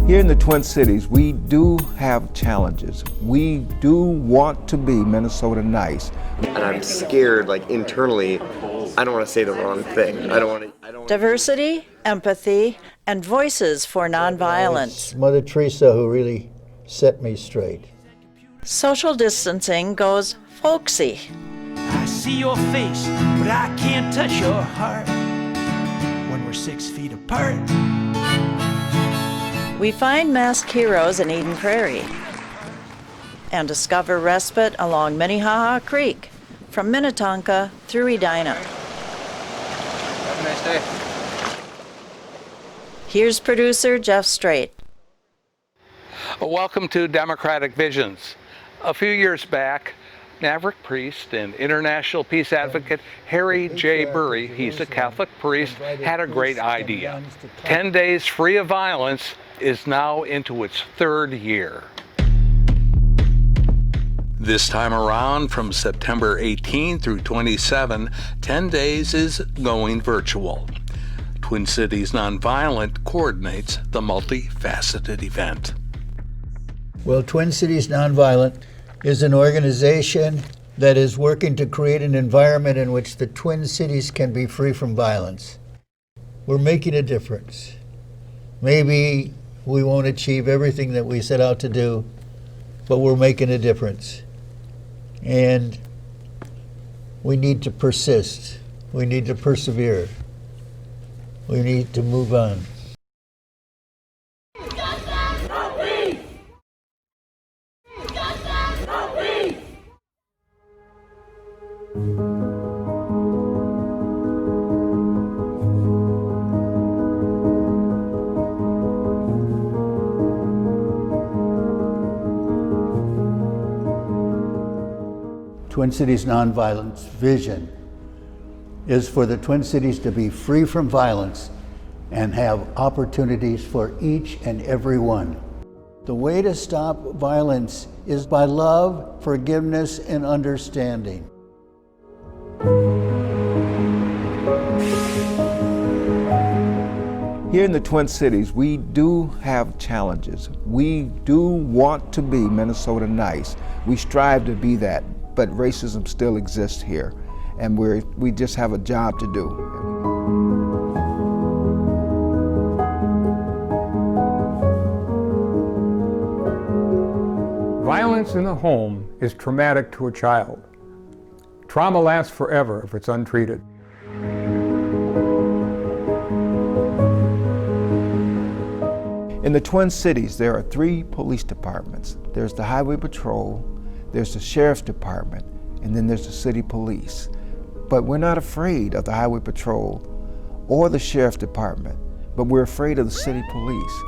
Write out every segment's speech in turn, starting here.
Here in the Twin Cities, we do have challenges. We do want to be Minnesota nice. And I'm scared, like internally, I don't want to say the wrong thing. I don't want to. Diversity, empathy, and voices for nonviolence. It's Mother Teresa who really set me straight. Social distancing goes folksy. I see your face, but I can't touch your heart when we're 6 feet apart. We find masked heroes in Eden Prairie and discover respite along Minnehaha Creek from Minnetonka through Edina. Have a nice day. Here's producer Jeff Strait. Welcome to Democratic Visions. A few years back, Maverick priest and international peace advocate Harry J. Burry, he's a Catholic priest, had a great idea. 10 days free of violence is now into its third year. This time around, from September 18 through 27, 10 days is going virtual. Twin Cities Nonviolent coordinates the multifaceted event. Well, Twin Cities Nonviolent is an organization that is working to create an environment in which the Twin Cities can be free from violence. We're making a difference. Maybe we won't achieve everything that we set out to do, but we're making a difference. And we need to persist. We need to persevere. We need to move on. Twin Cities Nonviolence vision is for the Twin Cities to be free from violence and have opportunities for each and every one. The way to stop violence is by love, forgiveness, and understanding. Here in the Twin Cities, we do have challenges. We do want to be Minnesota nice. We strive to be that, but racism still exists here, and we just have a job to do. Violence in the home is traumatic to a child. Trauma lasts forever if it's untreated. In the Twin Cities, there are 3 police departments. There's the Highway Patrol, there's the Sheriff's Department, and then there's the City Police. But we're not afraid of the Highway Patrol or the Sheriff's Department, but we're afraid of the City Police.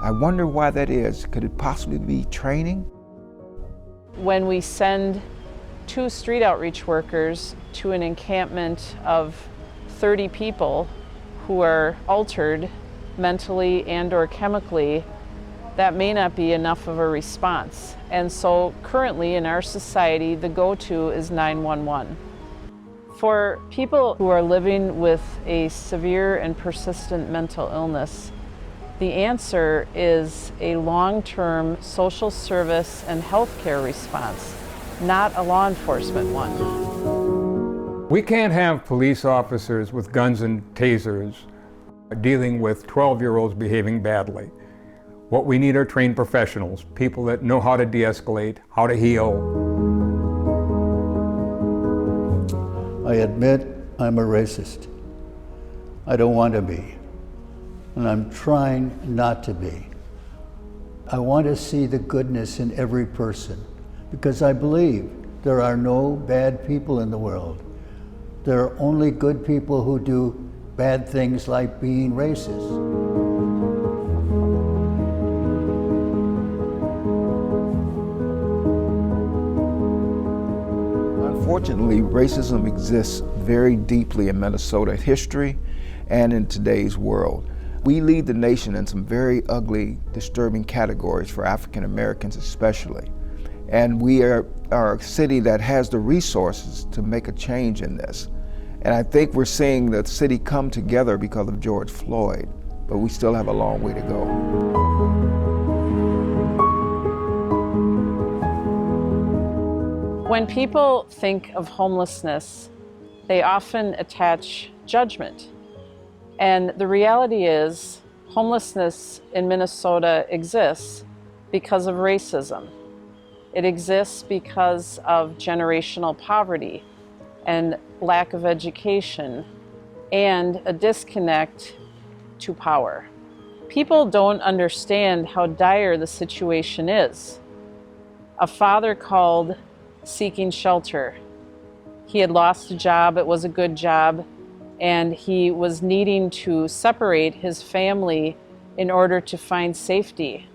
I wonder why that is. Could it possibly be training? When we send 2 street outreach workers to an encampment of 30 people who are altered mentally and or chemically, that may not be enough of a response. And so currently in our society, the go-to is 911. For people who are living with a severe and persistent mental illness, the answer is a long-term social service and healthcare response, not a law enforcement one. We can't have police officers with guns and tasers dealing with 12-year-olds behaving badly. What we need are trained professionals, people that know how to de-escalate, how to heal. I admit I'm a racist. I don't want to be, and I'm trying not to be. I want to see the goodness in every person, because I believe there are no bad people in the world. There are only good people who do bad things like being racist. Unfortunately, racism exists very deeply in Minnesota history and in today's world. We lead the nation in some very ugly, disturbing categories for African Americans especially. And we are a city that has the resources to make a change in this. And I think we're seeing the city come together because of George Floyd. but we still have a long way to go. When people think of homelessness, they often attach judgment. And the reality is, homelessness in Minnesota exists because of racism. It exists because of generational poverty and lack of education and a disconnect to power. People don't understand how dire the situation is. A father called seeking shelter. He had lost a job, it was a good job, and he was needing to separate his family in order to find safety.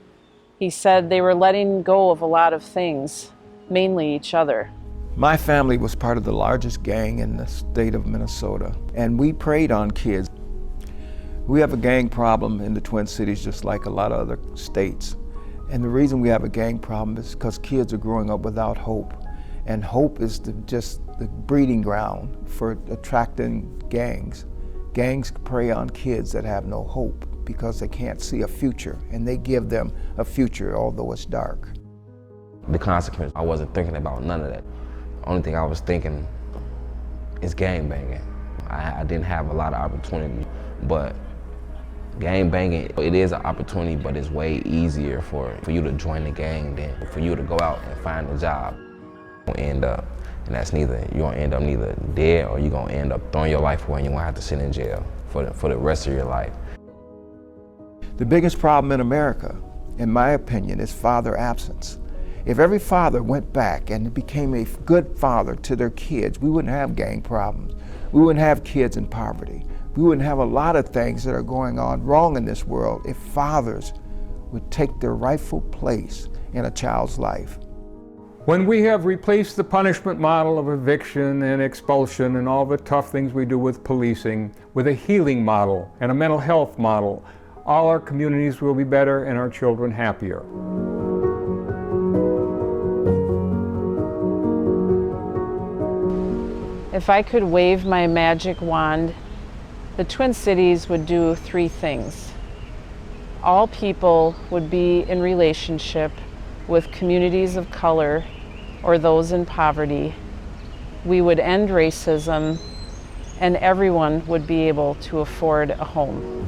He said they were letting go of a lot of things, mainly each other. My family was part of the largest gang in the state of Minnesota, and we preyed on kids. We have a gang problem in the Twin Cities just like a lot of other states. And the reason we have a gang problem is because kids are growing up without hope. And hope is just the breeding ground for attracting gangs. Gangs prey on kids that have no hope because they can't see a future, and they give them a future although it's dark. The consequence, I wasn't thinking about none of that. The only thing I was thinking is gang banging. I didn't have a lot of opportunity, but gang banging, it is an opportunity, but it's way easier for you to join the gang than for you to go out and find a job. You'll end up, and that's you're gonna end up neither dead or you're gonna end up throwing your life away and you're gonna have to sit in jail for the rest of your life. The biggest problem in America, in my opinion, is father absence. If every father went back and became a good father to their kids, we wouldn't have gang problems. We wouldn't have kids in poverty. We wouldn't have a lot of things that are going on wrong in this world if fathers would take their rightful place in a child's life. When we have replaced the punishment model of eviction and expulsion and all the tough things we do with policing with a healing model and a mental health model, all our communities will be better and our children happier. If I could wave my magic wand, the Twin Cities would do three things. All people would be in relationship with communities of color or those in poverty. We would end racism, and everyone would be able to afford a home.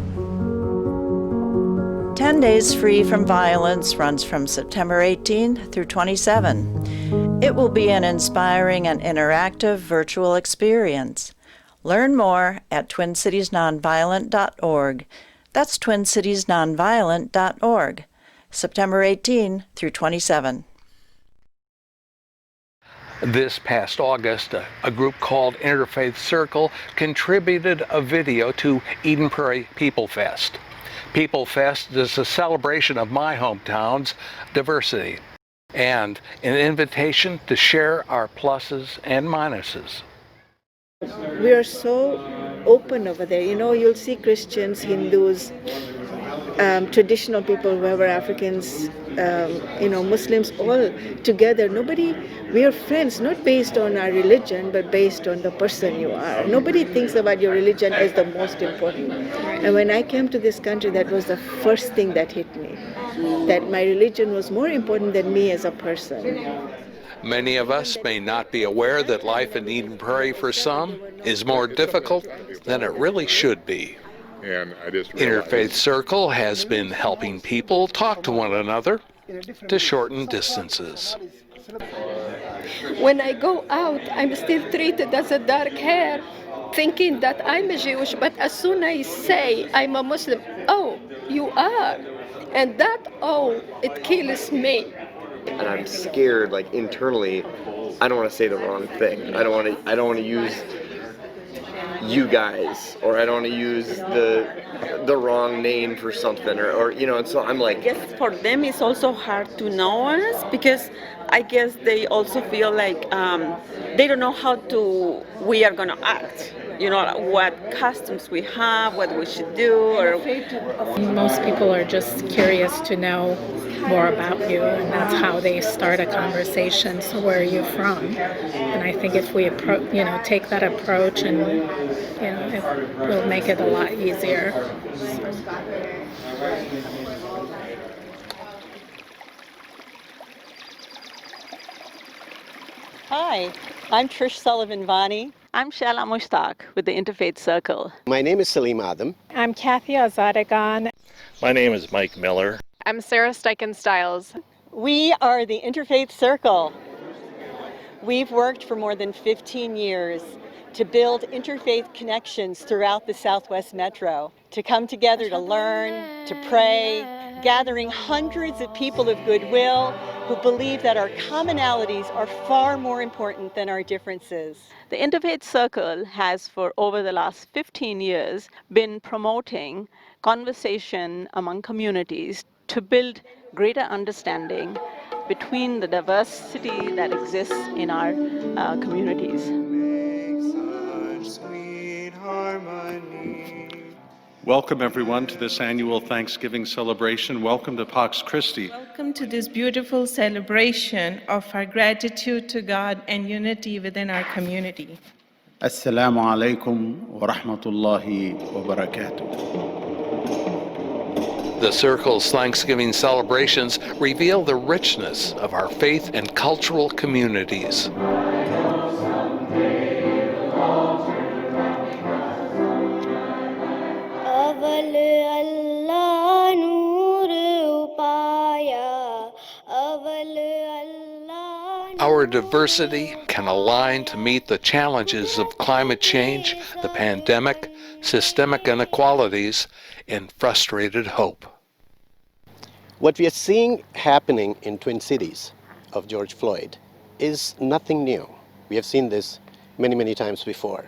10 Days Free from Violence runs from September 18 through 27. It will be an inspiring and interactive virtual experience. Learn more at twincitiesnonviolent.org. That's twincitiesnonviolent.org. September 18 through 27. This past August, a group called Interfaith Circle contributed a video to Eden Prairie People Fest. People Fest is a celebration of my hometown's diversity and an invitation to share our pluses and minuses. We are so open over there. You know, you'll see Christians, Hindus, traditional people, whoever, Africans, Muslims, all together. We are friends, not based on our religion, but based on the person you are. Nobody thinks about your religion as the most important. And when I came to this country, that was the first thing that hit me, that my religion was more important than me as a person. Many of us may not be aware that life in Eden Prairie for some is more difficult than it really should be. And I just Interfaith Circle has been helping people talk to one another to shorten distances. When I go out, I'm still treated as a dark hair, thinking that I'm a Jewish, but as soon as I say I'm a Muslim, oh, you are. And that, oh, it kills me. And I'm scared, like internally, I don't want to say the wrong thing. I don't want to use you guys, or I don't want to use the wrong name for something, or and so I'm like. I guess for them it's also hard to know us, because I guess they also feel like they don't know how we are going to act. You know, what customs we have, what we should do. Or most people are just curious to know more about you, and that's how they start a conversation. So where are you from? And I think if we take that approach, and it will make it a lot easier. Hi, I'm Trish Sullivan-Vani. I'm Shaila Mushtaq with the Interfaith Circle. My name is Salim Adam. I'm Kathy Azadagan. My name is Mike Miller. I'm Sarah Steichen-Stiles. We are the Interfaith Circle. We've worked for more than 15 years to build interfaith connections throughout the Southwest Metro, to come together to learn, to pray, gathering hundreds of people of goodwill who believe that our commonalities are far more important than our differences. The Interfaith Circle has, for over the last 15 years, been promoting conversation among communities to build greater understanding between the diversity that exists in our communities. Welcome everyone to this annual Thanksgiving celebration. Welcome to Pax Christi. Welcome to this beautiful celebration of our gratitude to God and unity within our community. Assalamu alaikum wa rahmatullahi wa barakatuh. The Circle's Thanksgiving celebrations reveal the richness of our faith and cultural communities. Our diversity can align to meet the challenges of climate change, the pandemic, systemic inequalities, and frustrated hope. What we are seeing happening in Twin Cities of George Floyd is nothing new. We have seen this many, many times before.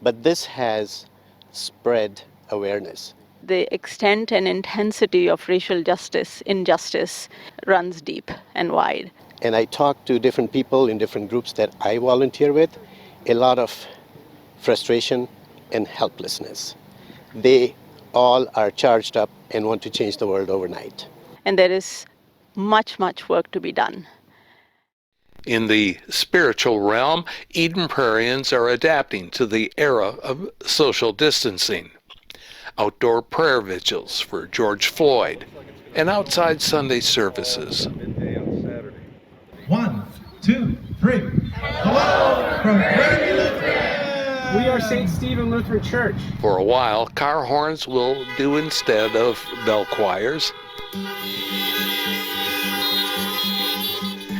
But this has spread awareness. The extent and intensity of racial injustice runs deep and wide. And I talk to different people in different groups that I volunteer with, a lot of frustration and helplessness. They all are charged up and want to change the world overnight. And there is much, much work to be done. In the spiritual realm, Eden Prairians are adapting to the era of social distancing. Outdoor prayer vigils for George Floyd and outside Sunday services. 1, 2, 3. Hello from Prairie Lutheran. We are St. Stephen Lutheran Church. For a while, car horns will do instead of bell choirs.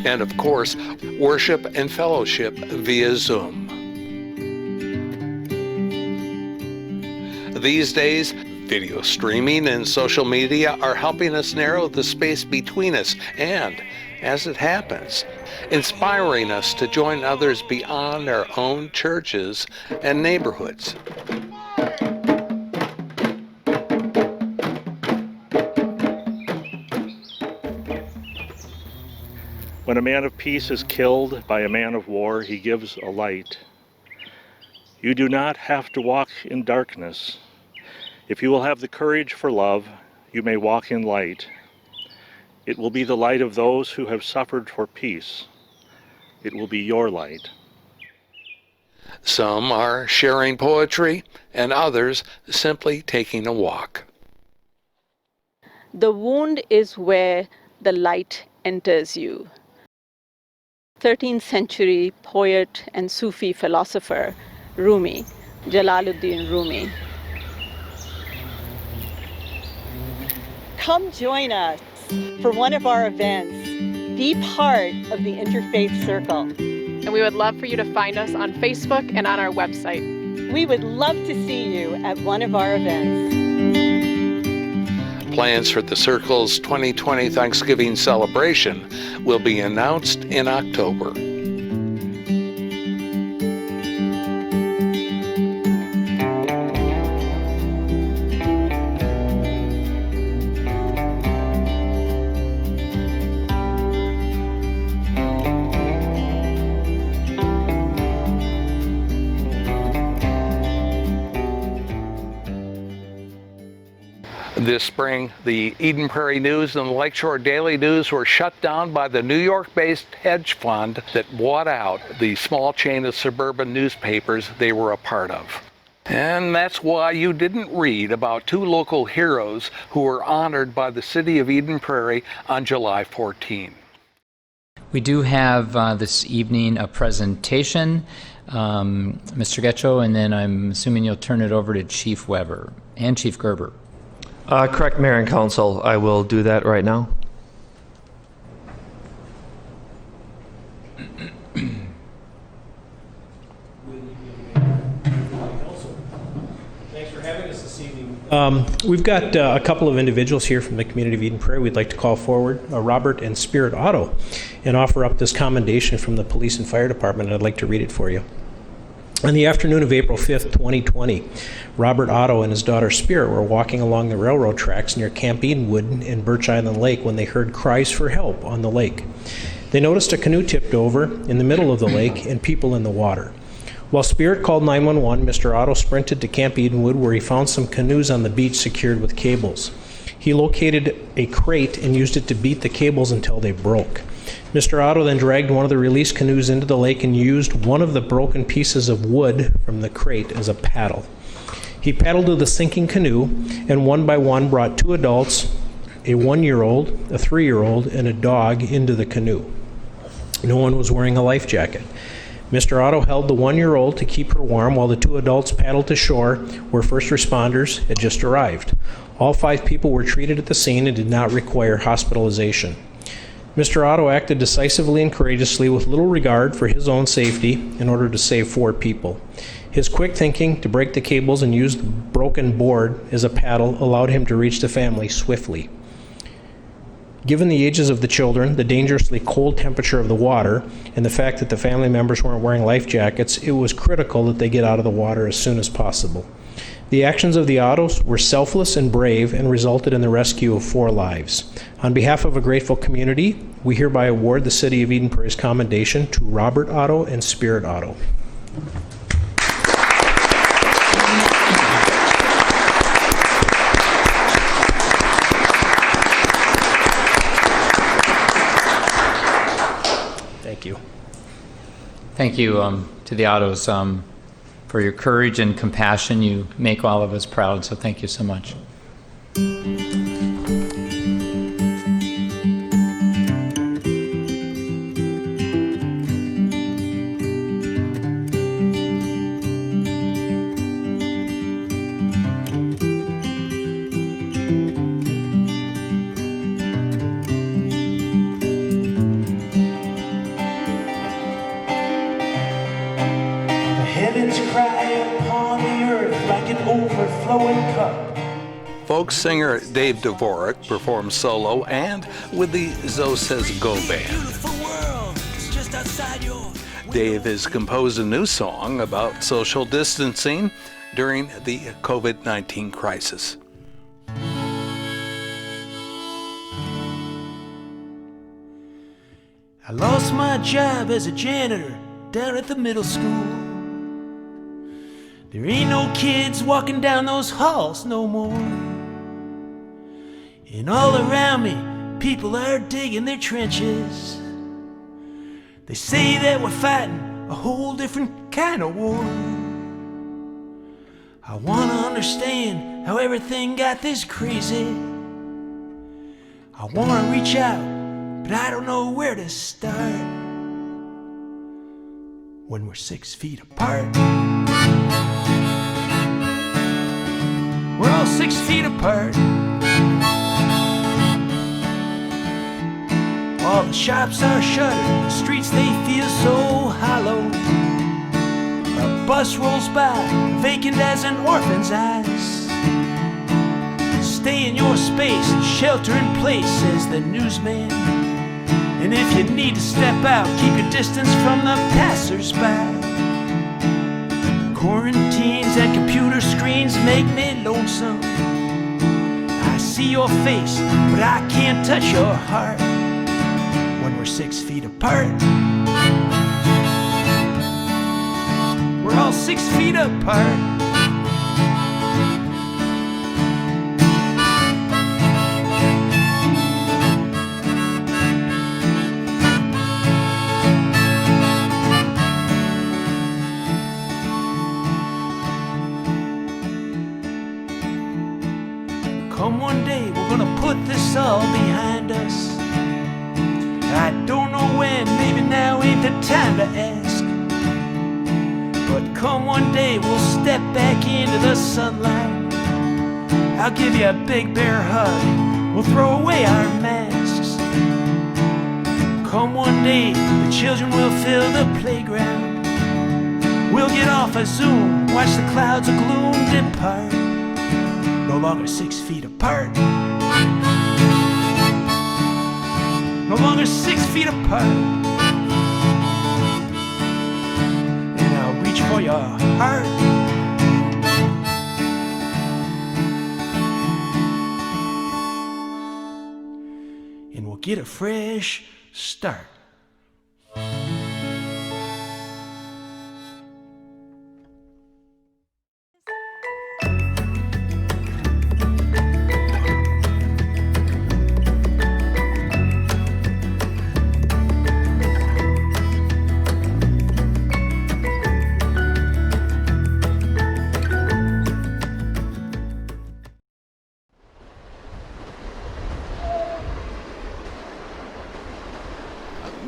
And of course, worship and fellowship via Zoom. These days, video streaming and social media are helping us narrow the space between us and, as it happens, inspiring us to join others beyond our own churches and neighborhoods. When a man of peace is killed by a man of war, he gives a light. You do not have to walk in darkness. If you will have the courage for love, you may walk in light. It will be the light of those who have suffered for peace. It will be your light. Some are sharing poetry, and others simply taking a walk. The wound is where the light enters you. 13th century poet and Sufi philosopher Rumi, Jalaluddin Rumi. Come join us for one of our events. Be part of the Interfaith Circle. And we would love for you to find us on Facebook and on our website. We would love to see you at one of our events. Plans for the Circle's 2020 Thanksgiving celebration will be announced in October. This spring, the Eden Prairie News and the Lakeshore Daily News were shut down by the New York-based hedge fund that bought out the small chain of suburban newspapers they were a part of. And that's why you didn't read about two local heroes who were honored by the city of Eden Prairie on July 14. We do have this evening a presentation, Mr. Getcho, and then I'm assuming you'll turn it over to Chief Weber and Chief Gerber. Correct, Mayor and Council. I will do that right now. Thanks for having us this evening. We've got a couple of individuals here from the community of Eden Prairie we'd like to call forward, Robert and Spirit Auto, and offer up this commendation from the police and fire department. I'd like to read it for you. On the afternoon of April 5th, 2020, Robert Otto and his daughter Spirit were walking along the railroad tracks near Camp Edenwood and Birch Island Lake when they heard cries for help on the lake. They noticed a canoe tipped over in the middle of the lake and people in the water. While Spirit called 911, Mr. Otto sprinted to Camp Edenwood where he found some canoes on the beach secured with cables. He located a crate and used it to beat the cables until they broke. Mr. Otto then dragged one of the released canoes into the lake and used one of the broken pieces of wood from the crate as a paddle. He paddled to the sinking canoe and one by one brought two adults, a 1-year-old, a 3-year-old, and a dog into the canoe. No one was wearing a life jacket. Mr. Otto held the 1-year-old to keep her warm while the two adults paddled to shore where first responders had just arrived. All 5 people were treated at the scene and did not require hospitalization. Mr. Otto acted decisively and courageously with little regard for his own safety in order to save 4 people. His quick thinking to break the cables and use the broken board as a paddle allowed him to reach the family swiftly. Given the ages of the children, the dangerously cold temperature of the water, and the fact that the family members weren't wearing life jackets, it was critical that they get out of the water as soon as possible. The actions of the Ottos were selfless and brave and resulted in the rescue of 4 lives. On behalf of a grateful community, we hereby award the City of Eden Prairie's commendation to Robert Otto and Spirit Otto. Thank you. Thank you to the Ottos for your courage and compassion. You make all of us proud, so thank you so much. Folk singer Dave Dvorak performs solo and with the Zoe Says Go band. Dave has composed a new song about social distancing during the COVID-19 crisis. I lost my job as a janitor down at the middle school. There ain't no kids walking down those halls no more. And all around me, people are digging their trenches. They say that we're fighting a whole different kind of war. I wanna understand how everything got this crazy. I wanna reach out, but I don't know where to start. When we're 6 feet apart, we're all 6 feet apart. All the shops are shuttered, the streets they feel so hollow. A bus rolls by, vacant as an orphan's eyes. Stay in your space, shelter in place, says the newsman. And if you need to step out, keep your distance from the passers-by. Quarantines and computer screens make me lonesome. I see your face, but I can't touch your heart. When we're 6 feet apart, we're all 6 feet apart. Come one day, we're gonna put this all behind us. I don't know when, maybe now ain't the time to ask. But come one day, we'll step back into the sunlight. I'll give you a big bear hug, we'll throw away our masks. Come one day, the children will fill the playground. We'll get off a Zoom, watch the clouds of gloom depart. No longer 6 feet apart. No longer 6 feet apart. And I'll reach for your heart. And we'll get a fresh start.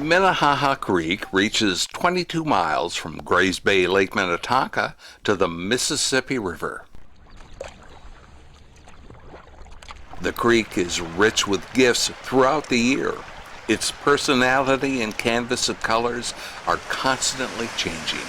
Minnehaha Creek reaches 22 miles from Grays Bay, Lake Minnetonka to the Mississippi River. The creek is rich with gifts throughout the year. Its personality and canvas of colors are constantly changing.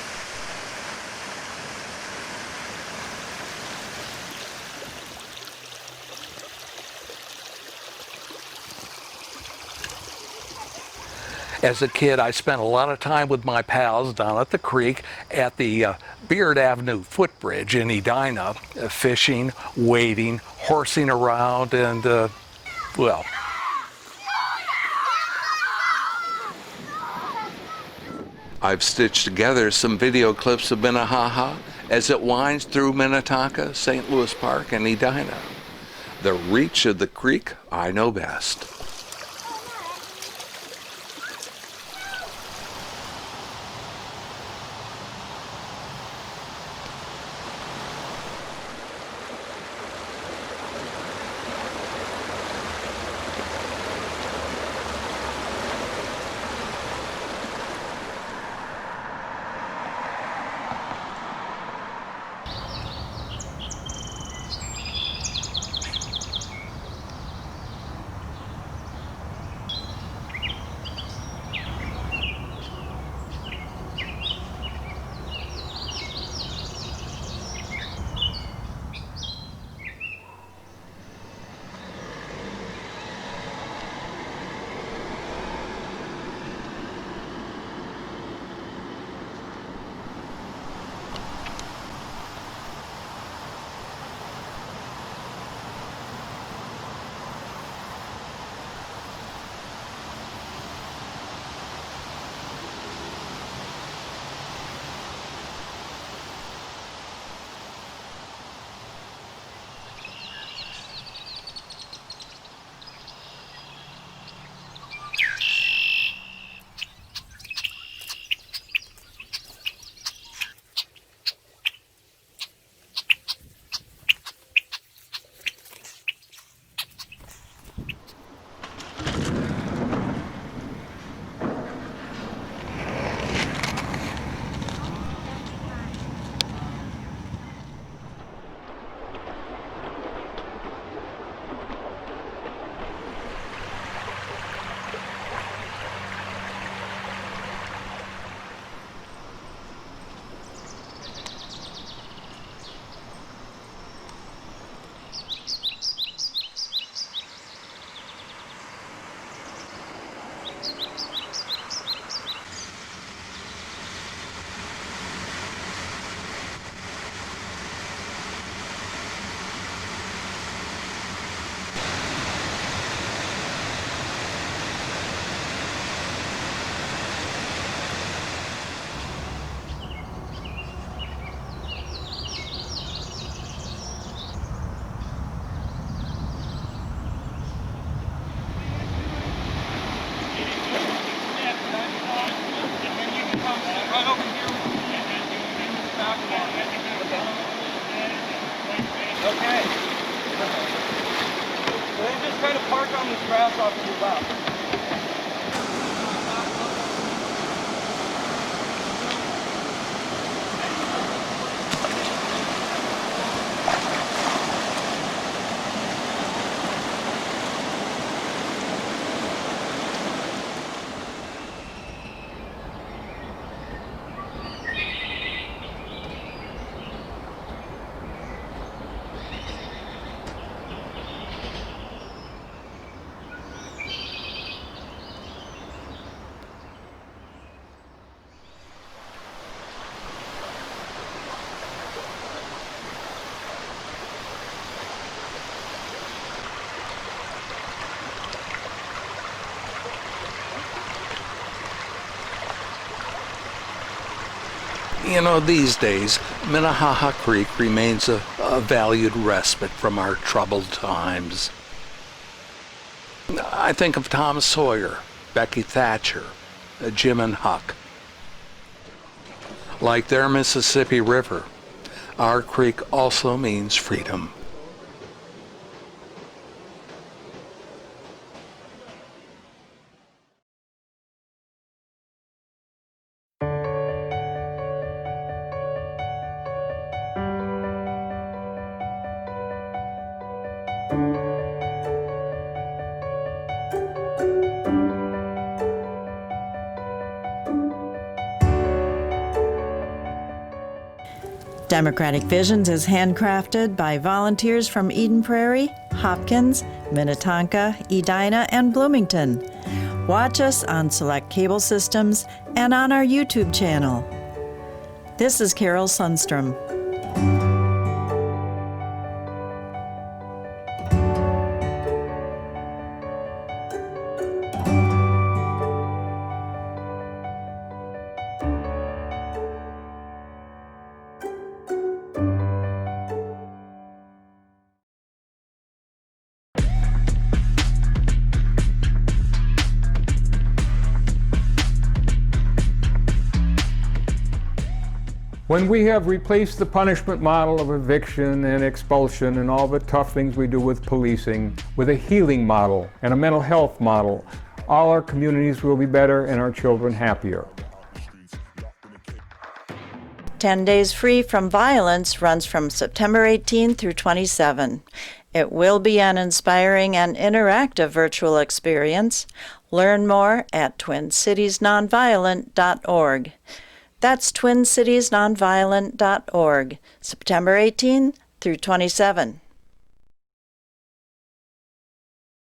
As a kid, I spent a lot of time with my pals down at the creek at the Beard Avenue Footbridge in Edina, fishing, wading, horsing around, and, well. I've stitched together some video clips of Minnehaha as it winds through Minnetonka, St. Louis Park, and Edina. The reach of the creek I know best. kind of park on this grass off to the left. You know, these days, Minnehaha Creek remains a valued respite from our troubled times. I think of Tom Sawyer, Becky Thatcher, Jim and Huck. Like their Mississippi River, our creek also means freedom. Democratic Visions is handcrafted by volunteers from Eden Prairie, Hopkins, Minnetonka, Edina, and Bloomington. Watch us on select cable systems and on our YouTube channel. This is Carol Sundstrom. When we have replaced the punishment model of eviction and expulsion and all the tough things we do with policing with a healing model and a mental health model, all our communities will be better and our children happier. 10 Days Free from Violence runs from September 18 through 27. It will be an inspiring and interactive virtual experience. Learn more at twincitiesnonviolent.org. That's twincitiesnonviolent.org, September 18 through 27.